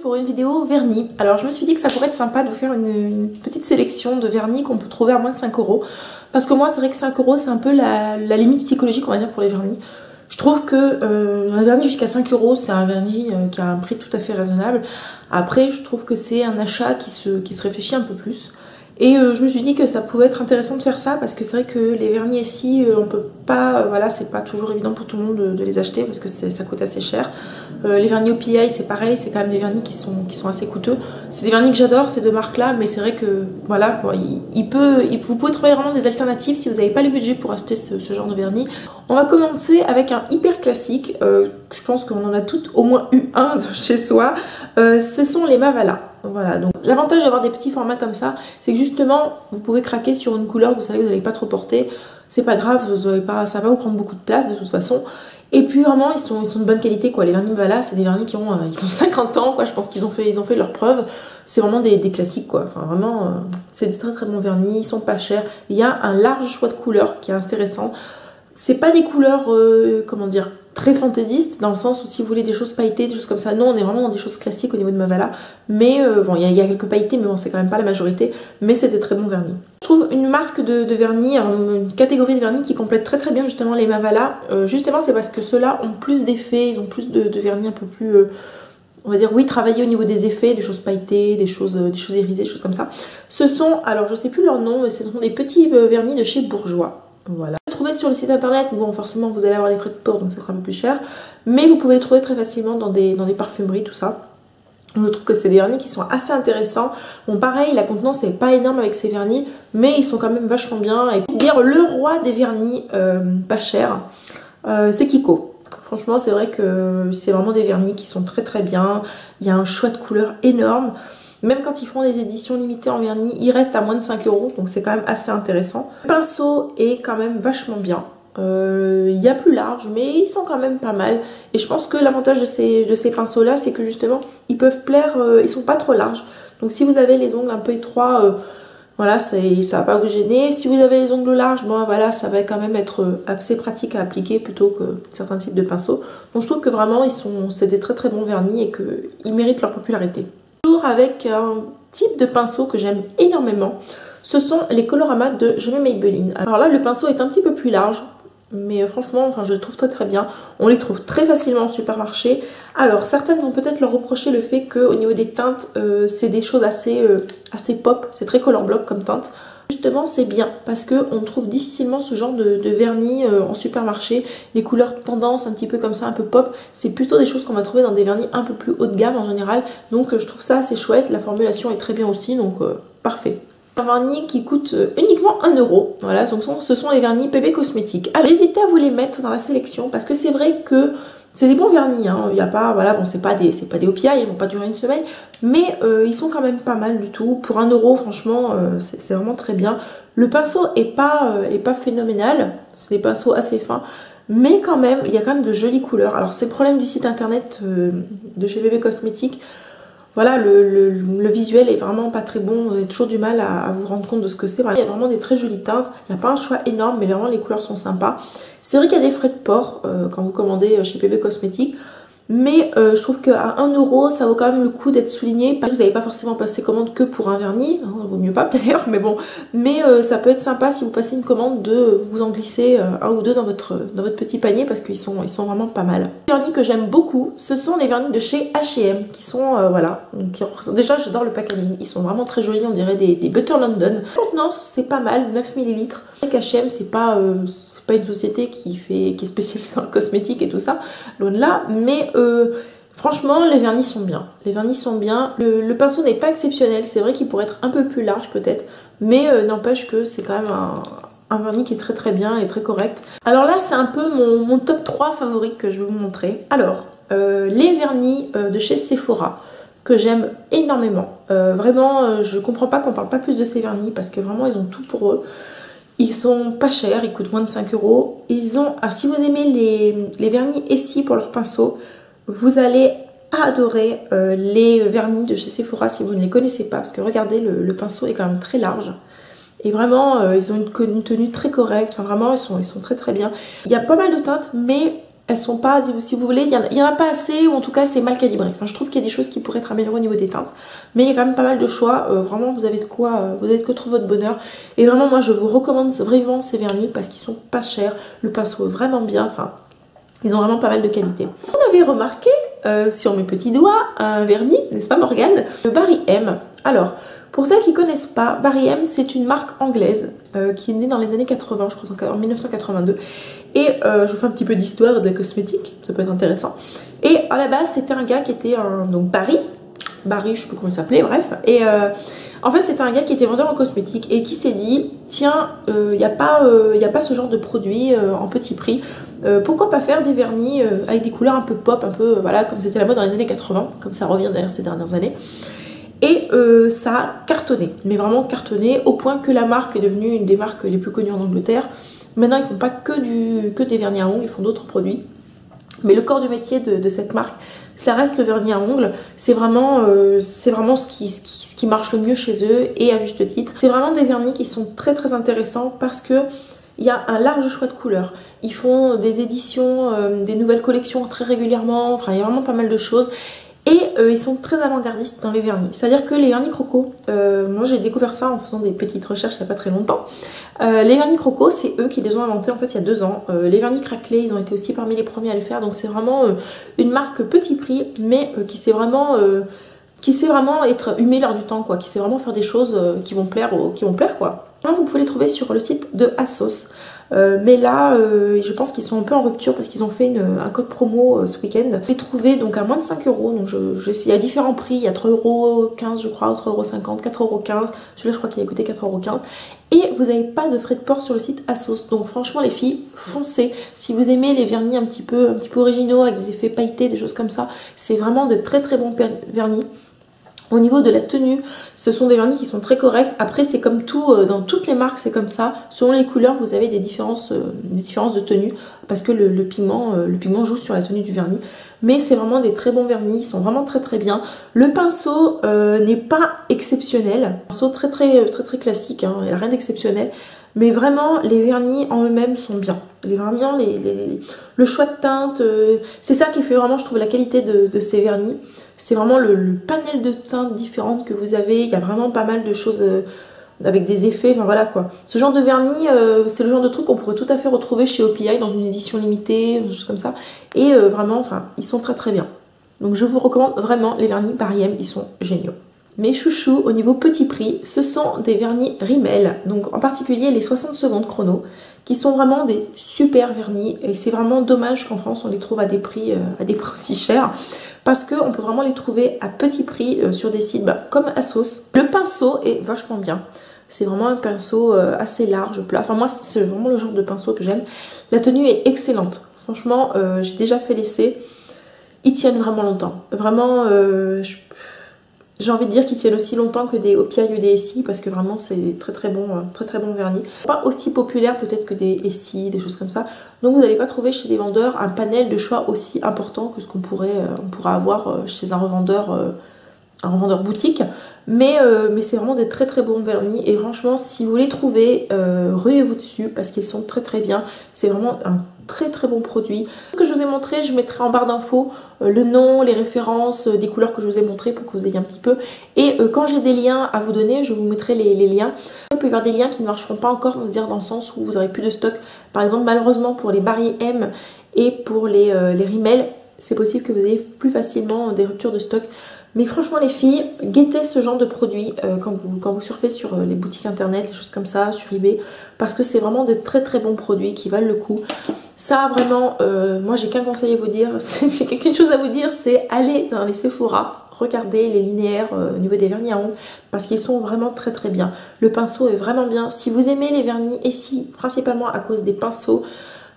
pour une vidéo vernis. Alors je me suis dit que ça pourrait être sympa de vous faire une petite sélection de vernis qu'on peut trouver à moins de 5 €. Parce que moi c'est vrai que 5 € c'est un peu la limite psychologique on va dire pour les vernis. Je trouve que un vernis jusqu'à 5 € c'est un vernis qui a un prix tout à fait raisonnable. Après je trouve que c'est un achat qui se réfléchit un peu plus. Et je me suis dit que ça pouvait être intéressant de faire ça parce que c'est vrai que les vernis ici, on peut pas, voilà, c'est pas toujours évident pour tout le monde de les acheter parce que ça coûte assez cher. Les vernis OPI c'est pareil, c'est quand même des vernis qui sont assez coûteux. C'est des vernis que j'adore, ces deux marques là, mais c'est vrai que voilà, quoi, vous pouvez trouver vraiment des alternatives si vous n'avez pas le budget pour acheter ce genre de vernis. On va commencer avec un hyper classique, je pense qu'on en a toutes au moins eu un de chez soi, ce sont les Mavala. Voilà, donc l'avantage d'avoir des petits formats comme ça, c'est que justement vous pouvez craquer sur une couleur que vous savez que vous n'allez pas trop porter, c'est pas grave, ça va vous prendre beaucoup de place de toute façon. Et puis vraiment ils sont de bonne qualité quoi. Les vernis Mavala c'est des vernis qui ont 50 ans quoi, je pense qu'ils ont fait leurs preuves. C'est vraiment des classiques quoi, enfin vraiment c'est des très bons vernis, ils sont pas chers, il y a un large choix de couleurs qui est intéressant. C'est pas des couleurs, comment dire, très fantaisistes, dans le sens où si vous voulez des choses pailletées, des choses comme ça, non, on est vraiment dans des choses classiques au niveau de Mavala. Mais bon, il y a quelques pailletés, mais bon, c'est quand même pas la majorité. Mais c'est des très bons vernis. Je trouve une marque de vernis, une catégorie de vernis qui complète très bien justement les Mavala. Justement, c'est parce que ceux-là ont plus d'effets, ils ont plus de vernis un peu plus... on va dire oui, travailler au niveau des effets, des choses pailletées, des choses irisées, des choses comme ça. Ce sont, alors je sais plus leur nom, mais ce sont des petits vernis de chez Bourjois. Voilà. Vous pouvez les trouver sur le site internet, bon forcément vous allez avoir des frais de port donc ça sera un peu plus cher, mais vous pouvez les trouver très facilement dans des parfumeries, tout ça. Je trouve que c'est des vernis qui sont assez intéressants. Bon pareil, la contenance n'est pas énorme avec ces vernis, mais ils sont quand même vachement bien. Et pour dire le roi des vernis pas chers, c'est Kiko. Franchement c'est vrai que c'est vraiment des vernis qui sont très bien, il y a un choix de couleurs énorme. Même quand ils font des éditions limitées en vernis, ils restent à moins de 5 €, donc c'est quand même assez intéressant. Le pinceau est quand même vachement bien. Il y a plus large, mais ils sont quand même pas mal. Et je pense que l'avantage de ces pinceaux-là, c'est que justement, ils peuvent plaire, ils sont pas trop larges. Donc si vous avez les ongles un peu étroits, voilà, ça va pas vous gêner. Si vous avez les ongles larges, bon voilà, ça va quand même être assez pratique à appliquer plutôt que certains types de pinceaux. Donc je trouve que vraiment, c'est des très bons vernis et qu'ils méritent leur popularité. Toujours avec un type de pinceau que j'aime énormément, ce sont les Colorama de Je m'aime Maybelline. Alors là le pinceau est un petit peu plus large, mais franchement enfin, je le trouve très bien. On les trouve très facilement en supermarché. Alors certaines vont peut-être leur reprocher le fait qu'au niveau des teintes c'est des choses assez pop, c'est très color block comme teinte. Justement c'est bien parce qu'on trouve difficilement ce genre de vernis en supermarché. Les couleurs tendance un petit peu comme ça, un peu pop, c'est plutôt des choses qu'on va trouver dans des vernis un peu plus haut de gamme en général. Donc je trouve ça assez chouette, la formulation est très bien aussi, donc parfait. Un vernis qui coûte uniquement 1 €. Voilà, ce sont les vernis PB Cosmétiques. Alors n'hésitez à vous les mettre dans la sélection parce que c'est vrai que c'est des bons vernis, hein. Il y a pas, voilà, bon c'est pas des OPI, ils vont pas durer une semaine, mais ils sont quand même pas mal du tout. Pour 1 € franchement, c'est vraiment très bien. Le pinceau est pas phénoménal, c'est des pinceaux assez fins, mais quand même, il y a quand même de jolies couleurs. Alors c'est le problème du site internet de chez PB Cosmétiques. Voilà, le visuel est vraiment pas très bon, vous avez toujours du mal à vous rendre compte de ce que c'est. Il y a vraiment des très jolies teintes, il n'y a pas un choix énorme, mais vraiment les couleurs sont sympas. C'est vrai qu'il y a des frais de port quand vous commandez chez PB Cosmétiques, mais je trouve qu'à 1 € ça vaut quand même le coup d'être souligné. Vous n'avez pas forcément passé commande que pour un vernis, hein, vaut mieux pas d'ailleurs, mais bon. Mais ça peut être sympa si vous passez une commande de vous en glisser un ou deux dans votre petit panier parce qu'ils sont vraiment pas mal. Les vernis que j'aime beaucoup, ce sont les vernis de chez H&M qui sont, voilà, déjà j'adore le packaging, ils sont vraiment très jolis, on dirait des Butter London. La contenance c'est pas mal, 9 ml. H&M c'est pas une société qui est spécialisée dans le cosmétique et tout ça, loin de là, mais franchement les vernis sont bien. Les vernis sont bien, le pinceau n'est pas exceptionnel, c'est vrai qu'il pourrait être un peu plus large peut-être, mais n'empêche que c'est quand même un vernis qui est très bien, il est très correct. Alors là c'est un peu mon top 3 favoris que je vais vous montrer. Alors les vernis de chez Sephora que j'aime énormément. Vraiment je comprends pas qu'on parle pas plus de ces vernis parce que vraiment ils ont tout pour eux. Ils sont pas chers, ils coûtent moins de 5 €. Alors si vous aimez les vernis Essie pour leur pinceau, vous allez adorer les vernis de chez Sephora si vous ne les connaissez pas. Parce que regardez, le pinceau est quand même très large. Et vraiment, ils ont une tenue très correcte. Enfin, vraiment, ils sont très bien. Il y a pas mal de teintes, mais elles sont pas, si vous voulez, il y en a pas assez, ou en tout cas c'est mal calibré. Enfin, je trouve qu'il y a des choses qui pourraient être améliorées au niveau des teintes, mais il y a quand même pas mal de choix. Vraiment, vous avez de quoi trouver votre bonheur. Et vraiment, moi je vous recommande vraiment ces vernis parce qu'ils sont pas chers, le pinceau est vraiment bien, enfin, ils ont vraiment pas mal de qualité. On avait remarqué sur mes petits doigts un vernis, n'est-ce pas Morgane? Le Barry M. Alors, pour celles qui ne connaissent pas, Barry M, c'est une marque anglaise qui est née dans les années 80, je crois, en 1982. Et je vous fais un petit peu d'histoire de cosmétiques, ça peut être intéressant. Et à la base, c'était un gars qui était donc Barry, je sais plus comment il s'appelait, bref. Et en fait, c'était un gars qui était vendeur en cosmétiques et qui s'est dit, tiens, il n'y a pas ce genre de produit en petit prix. Pourquoi pas faire des vernis avec des couleurs un peu pop, un peu, voilà, comme c'était la mode dans les années 80, comme ça revient d'ailleurs ces dernières années. Et ça a cartonné, mais vraiment cartonné, au point que la marque est devenue une des marques les plus connues en Angleterre. Maintenant, ils ne font pas que des vernis à ongles, ils font d'autres produits. Mais le corps du métier de cette marque, ça reste le vernis à ongles. C'est vraiment ce qui marche le mieux chez eux, et à juste titre. C'est vraiment des vernis qui sont très très intéressants parce que il y a un large choix de couleurs. Ils font des éditions, des nouvelles collections très régulièrement, enfin il y a vraiment pas mal de choses. Et ils sont très avant-gardistes dans les vernis. C'est-à-dire que les vernis Croco, moi j'ai découvert ça en faisant des petites recherches il n'y a pas très longtemps. Les vernis Croco, c'est eux qui les ont inventés en fait il y a 2 ans. Les vernis craquelés, ils ont été aussi parmi les premiers à le faire. Donc c'est vraiment une marque petit prix, mais qui sait vraiment être humée l'air du temps, quoi. Qui sait vraiment faire des choses qui vont plaire quoi. Vous pouvez les trouver sur le site de ASOS. Mais là, je pense qu'ils sont un peu en rupture parce qu'ils ont fait un code promo ce week-end. Je l'ai trouvé donc à moins de 5 €. Donc il y a différents prix. Il y a 3,15 € je crois, 3,50 €, 4,15 €. Celui-là, je crois qu'il a coûté 4,15 €. Et vous n'avez pas de frais de port sur le site ASOS. Donc franchement, les filles, foncez. Si vous aimez les vernis un petit peu originaux avec des effets pailletés, des choses comme ça, c'est vraiment de très très bons vernis. Au niveau de la tenue, ce sont des vernis qui sont très corrects. Après, c'est comme tout, dans toutes les marques, c'est comme ça. Selon les couleurs, vous avez des différences de tenue parce que le pigment joue sur la tenue du vernis. Mais c'est vraiment des très bons vernis, ils sont vraiment très très bien. Le pinceau n'est pas exceptionnel. Un pinceau très classique, hein, il n'y a rien d'exceptionnel. Mais vraiment, les vernis en eux-mêmes sont bien. Les vernis, le choix de teinte, c'est ça qui fait vraiment, je trouve, la qualité de ces vernis. C'est vraiment le panel de teintes différentes que vous avez. Il y a vraiment pas mal de choses avec des effets, enfin voilà quoi. Ce genre de vernis, c'est le genre de truc qu'on pourrait tout à fait retrouver chez OPI dans une édition limitée, des choses comme ça. Et vraiment, enfin, ils sont très très bien. Donc je vous recommande vraiment les vernis Barry M, ils sont géniaux. Mes chouchous, au niveau petit prix, ce sont des vernis Rimmel, donc en particulier les 60 secondes chrono, qui sont vraiment des super vernis, et c'est vraiment dommage qu'en France on les trouve à des prix aussi chers, parce qu'on peut vraiment les trouver à petit prix sur des sites comme ASOS. Le pinceau est vachement bien, c'est vraiment un pinceau assez large, plat, enfin moi c'est vraiment le genre de pinceau que j'aime. La tenue est excellente, franchement j'ai déjà fait l'essai, ils tiennent vraiment longtemps, vraiment j'ai envie de dire qu'ils tiennent aussi longtemps que des OPI ou des SI parce que vraiment c'est très très bon vernis. Pas aussi populaire peut-être que des SI, des choses comme ça. Donc vous n'allez pas trouver chez des vendeurs un panel de choix aussi important que ce qu'on pourrait avoir chez un revendeur boutique. Mais c'est vraiment des très très bons vernis et franchement si vous les trouvez, ruez-vous dessus parce qu'ils sont très très bien. C'est vraiment un très très bon produit. Ce que je vous ai montré, je mettrai en barre d'infos le nom, les références des couleurs que je vous ai montrées pour que vous ayez un petit peu. Et quand j'ai des liens à vous donner, je vous mettrai les liens. Il peut y avoir des liens qui ne marcheront pas encore, on va dire dans le sens où vous n'aurez plus de stock. Par exemple, malheureusement pour les Barry M et pour les Rimmel, c'est possible que vous ayez plus facilement des ruptures de stock. Mais franchement les filles, guettez ce genre de produits quand vous surfez sur les boutiques internet, les choses comme ça, sur eBay, parce que c'est vraiment de très très bons produits qui valent le coup. Ça vraiment, moi j'ai qu'un conseil à vous dire, j'ai qu'une chose à vous dire, c'est aller dans les Sephora, regardez les linéaires au niveau des vernis à ongles, parce qu'ils sont vraiment très très bien. Le pinceau est vraiment bien, si vous aimez les vernis, et si principalement à cause des pinceaux,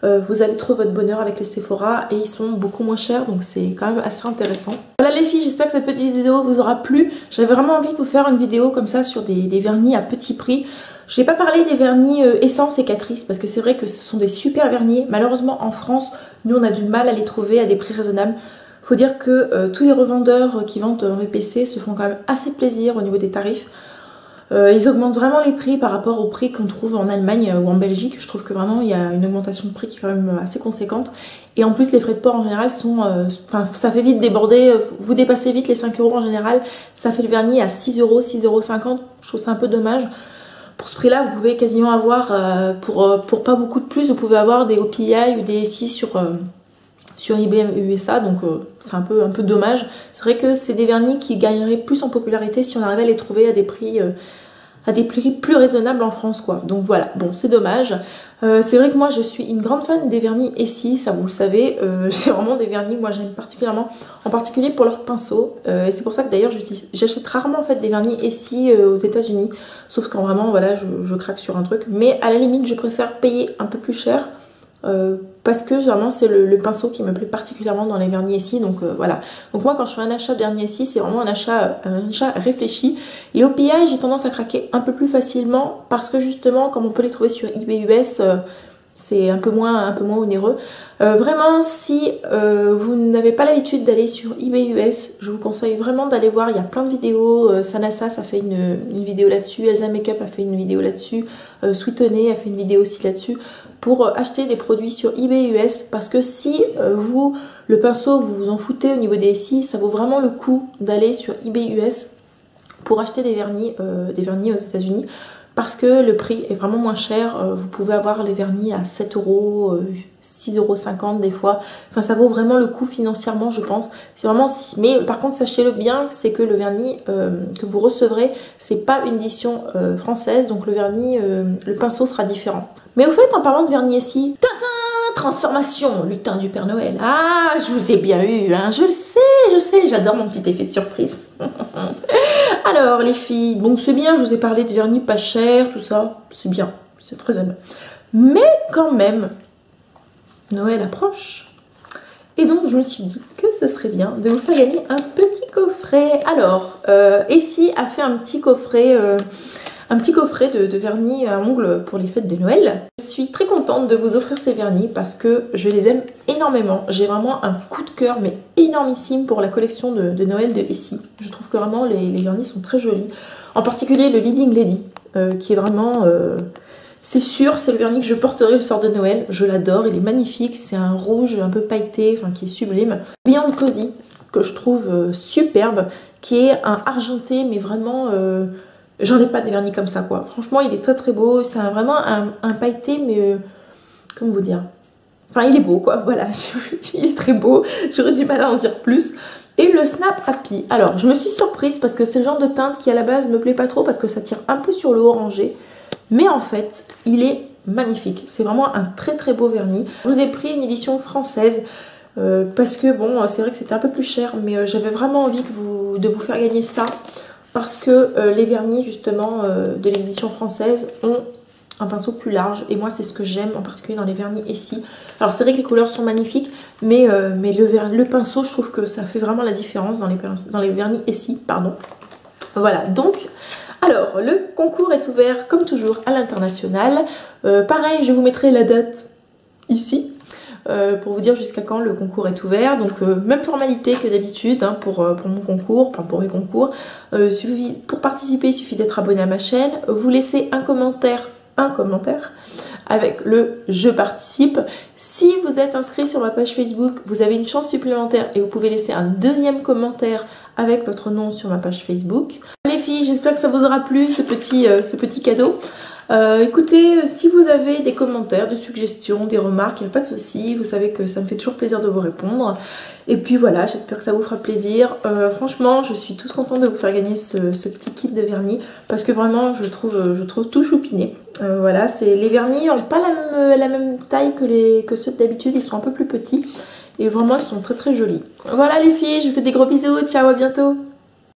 vous allez trouver votre bonheur avec les Sephora et ils sont beaucoup moins chers donc c'est quand même assez intéressant. Voilà les filles, j'espère que cette petite vidéo vous aura plu. J'avais vraiment envie de vous faire une vidéo comme ça sur des vernis à petit prix. Je n'ai pas parlé des vernis Essence et Catrice parce que c'est vrai que ce sont des super vernis. Malheureusement en France, nous on a du mal à les trouver à des prix raisonnables. Faut dire que tous les revendeurs qui vendent en VPC se font quand même assez plaisir au niveau des tarifs. Ils augmentent vraiment les prix par rapport aux prix qu'on trouve en Allemagne ou en Belgique. Je trouve que vraiment il y a une augmentation de prix qui est quand même assez conséquente. Et en plus les frais de port en général sont, enfin ça fait vite déborder, vous dépassez vite les 5 euros en général, ça fait le vernis à 6 euros, 6,50 €, je trouve ça un peu dommage. Pour ce prix là vous pouvez quasiment avoir, pour pas beaucoup de plus, vous pouvez avoir des OPI ou des SI sur eBay USA, donc c'est un peu dommage. C'est vrai que c'est des vernis qui gagneraient plus en popularité si on arrivait à les trouver à des prix plus raisonnables en France, quoi. Donc voilà, bon, c'est dommage. C'est vrai que moi je suis une grande fan des vernis Essie, ça vous le savez. C'est vraiment des vernis que moi j'aime particulièrement, en particulier pour leurs pinceaux. Et c'est pour ça que d'ailleurs j'achète rarement en fait des vernis Essie aux États-Unis, sauf quand vraiment voilà je craque sur un truc. Mais à la limite je préfère payer un peu plus cher. Parce que vraiment c'est le pinceau qui me plaît particulièrement dans les vernis Essie, donc voilà. Donc moi quand je fais un achat de vernis Essie, c'est vraiment un achat réfléchi. Les OPI j'ai tendance à craquer un peu plus facilement parce que justement comme on peut les trouver sur eBay US, c'est un peu moins onéreux. Vraiment si vous n'avez pas l'habitude d'aller sur eBay US, je vous conseille vraiment d'aller voir, il y a plein de vidéos. Sanasa a fait une vidéo là-dessus, Elsa Makeup a fait une vidéo là-dessus, Sweetonné a fait une vidéo aussi là-dessus, pour acheter des produits sur eBay US, parce que si vous, le pinceau, vous vous en foutez au niveau des SI, ça vaut vraiment le coup d'aller sur eBay US pour acheter des vernis aux États-Unis, parce que le prix est vraiment moins cher. Vous pouvez avoir les vernis à 7 euros, 6,50 € des fois. Enfin, ça vaut vraiment le coup financièrement, je pense. C'est vraiment. Mais par contre, sachez-le bien, c'est que le vernis que vous recevrez, c'est pas une édition française, donc le vernis, le pinceau sera différent. Mais au fait, en parlant de vernis ici, transformation, lutin du Père Noël. Ah, je vous ai bien eu, hein, je le sais, j'adore mon petit effet de surprise. Alors, les filles, bon, c'est bien, je vous ai parlé de vernis pas cher, tout ça, c'est bien, c'est très aimable. Mais quand même, Noël approche. Et donc, je me suis dit que ce serait bien de vous faire gagner un petit coffret. Alors, Essie a fait un petit coffret de vernis à ongles pour les fêtes de Noël. Je suis très contente de vous offrir ces vernis parce que je les aime énormément. J'ai vraiment un coup de cœur, mais énormissime, pour la collection de Noël de Essie. Je trouve que vraiment les vernis sont très jolis. En particulier le Leading Lady, qui est vraiment... c'est sûr, c'est le vernis que je porterai le soir de Noël. Je l'adore, il est magnifique. C'est un rouge un peu pailleté, enfin qui est sublime. Beyond Cozy, que je trouve superbe, qui est un argenté, mais vraiment... j'en ai pas de vernis comme ça, quoi. Franchement, il est très très beau. C'est vraiment un pailleté, mais... comment vous dire? Enfin, il est beau, quoi. Voilà, il est très beau. J'aurais du mal à en dire plus. Et le Snap Happy. Alors, je me suis surprise parce que c'est le genre de teinte qui, à la base, me plaît pas trop parce que ça tire un peu sur le orangé. Mais en fait, il est magnifique. C'est vraiment un très très beau vernis. Je vous ai pris une édition française parce que, bon, c'est vrai que c'était un peu plus cher, mais j'avais vraiment envie de vous faire gagner ça. Parce que les vernis justement de l'édition française ont un pinceau plus large. Et moi c'est ce que j'aime en particulier dans les vernis Essie. Alors c'est vrai que les couleurs sont magnifiques, mais le pinceau, je trouve que ça fait vraiment la différence dans les vernis Essie, pardon. Voilà, donc... alors, le concours est ouvert comme toujours à l'international. Pareil, je vous mettrai la date ici. Pour vous dire jusqu'à quand le concours est ouvert. Donc même formalité que d'habitude, hein, pour mon concours, enfin pour mes concours. Pour participer, il suffit d'être abonné à ma chaîne. Vous laissez un commentaire avec le je participe. Si vous êtes inscrit sur ma page Facebook, vous avez une chance supplémentaire et vous pouvez laisser un deuxième commentaire avec votre nom sur ma page Facebook. Les filles, j'espère que ça vous aura plu ce petit cadeau. Écoutez, si vous avez des commentaires, des suggestions, des remarques, il n'y a pas de souci. Vous savez que ça me fait toujours plaisir de vous répondre. Et puis voilà, j'espère que ça vous fera plaisir. Franchement, je suis toute contente de vous faire gagner ce petit kit de vernis parce que vraiment, je trouve tout choupiné. Voilà, les vernis n'ont pas la même taille que ceux d'habitude, ils sont un peu plus petits. Et vraiment, ils sont très très jolis. Voilà les filles, je vous fais des gros bisous. Ciao, à bientôt.